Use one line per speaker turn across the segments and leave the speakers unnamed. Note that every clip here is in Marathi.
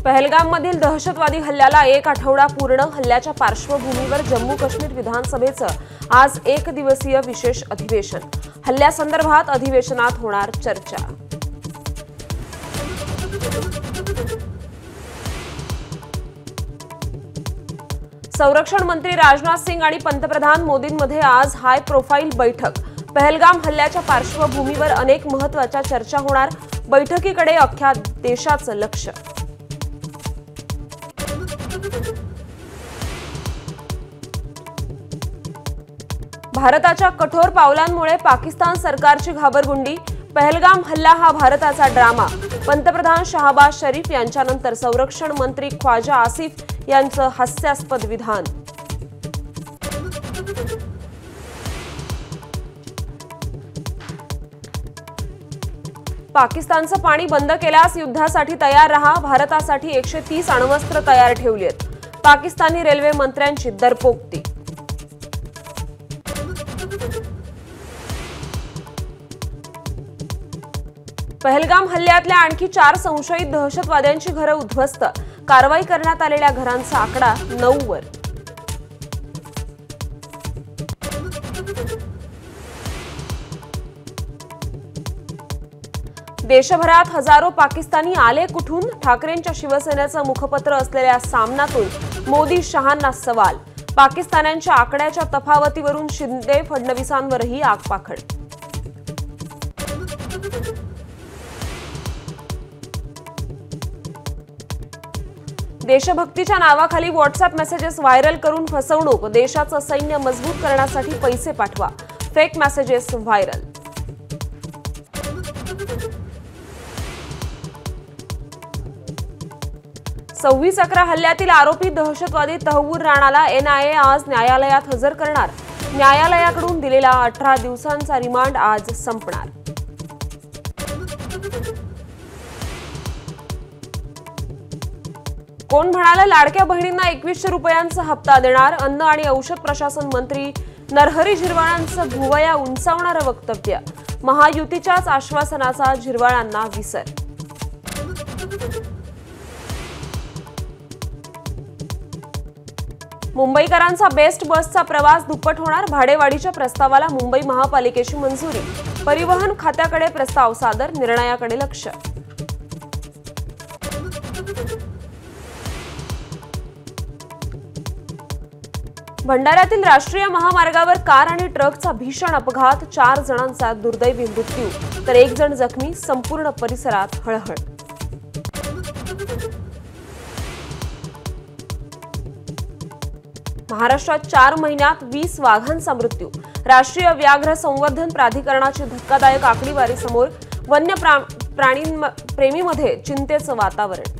पहलगाममधील दहशतवादी हल्ल्याला एक आठवडा पूर्ण. हल्ल्याच्या पार्श्वभूमीवर जम्मू काश्मीर विधानसभेचं आज एक दिवसीय विशेष अधिवेशन. हल्ल्यासंदर्भात अधिवेशनात होणार चर्चा. संरक्षण मंत्री राजनाथ सिंग आणि पंतप्रधान मोदींमध्ये आज हाय प्रोफाईल बैठक. पहलगाम हल्ल्याच्या पार्श्वभूमीवर अनेक महत्त्वाच्या चर्चा होणार. बैठकीकडे अख्ख्या देशाचं लक्ष. भारताच्या कठोर पावलांमुळे पाकिस्तान सरकारची घाबरगुंडी. पहलगाम हल्ला हा भारताचा ड्रामा. पंतप्रधान शहबाज शरीफ यांच्यानंतर संरक्षण मंत्री ख्वाजा आसिफ यांचं हास्यास्पद विधान. पाकिस्तानचं पाणी बंद केल्यास युद्धासाठी तयार रहा. भारतासाठी 130 अण्वस्त्र तयार ठेवली आहेत. पाकिस्तानी रेल्वे मंत्र्यांची दरपोक्ती. पहलगाम हल्ल्यातल्या आणखी 4 संशयित दहशतवाद्यांची घरं उद्ध्वस्त. कारवाई करण्यात आलेल्या घरांचा आकडा 9 वर. देशभरात हजारो पाकिस्तानी आले कुठून? ठाकरेंच्या शिवसेनेचं मुखपत्र असलेल्या सामनातून मोदी शहांना सवाल. पाकिस्तान्यांच्या आकड्याच्या तफावतीवरून शिंदे फडणवीसांवरही आगपाखड. देशभक्तीच्या नावाखाली व्हॉट्सअप मेसेजेस व्हायरल करून फसवणूक. देशाचं सैन्य मजबूत करण्यासाठी पैसे पाठवा. Fake messages viral. सव्वीस अकरा हल्ल्यातील आरोपी दहशतवादी तहव्वूर राणाला एनआयए आज न्यायालयात हजर करणार. न्यायालयाकडून दिलेला 18 दिवसांचा रिमांड आज संपणार. कोण म्हणाला लाडक्या बहिणींना 2100 रुपयांचा हप्ता देणार? अन्न आणि औषध प्रशासन मंत्री नरहरी झिरवाळांचं भुवया उंचावणारं वक्तव्य. महायुतीच्याच आश्वासनाचा झिरवाळांना विसर. मुंबईकरांचा बेस्ट बसचा प्रवास दुप्पट होणार. भाडेवाढीच्या प्रस्तावाला मुंबई महापालिकेची मंजुरी. परिवहन खात्याकडे प्रस्ताव सादर. निर्णयाकडे लक्ष. भंडाऱ्यातील राष्ट्रीय महामार्गावर कार आणि ट्रकचा भीषण अपघात. 4 जणांचा दुर्दैवी मृत्यू तर 1 जण जखमी. संपूर्ण परिसरात हळहळ. महाराष्ट्रात 4 महिन्यात 20 वाघांचा मृत्यू. राष्ट्रीय व्याघ्र संवर्धन प्राधिकरणाची धक्कादायक आकडेवारी समोर. वन्य प्रेमीमध्ये चिंतेचं वातावरण.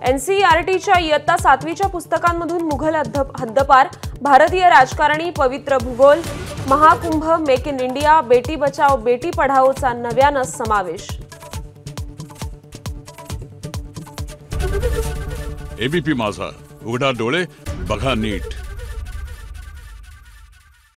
एनसीईआरटीच्या इयत्ता 7वीच्या पुस्तकांमधून मुघल हद्दपार. भारतीय राजकारणी, पवित्र भूगोल, Mahakumbh, make in India, Beti Bachao Beti पढाओचा नव्यानं समावेश.
एबीपी माझा, उघडा डोळे बघा नीट.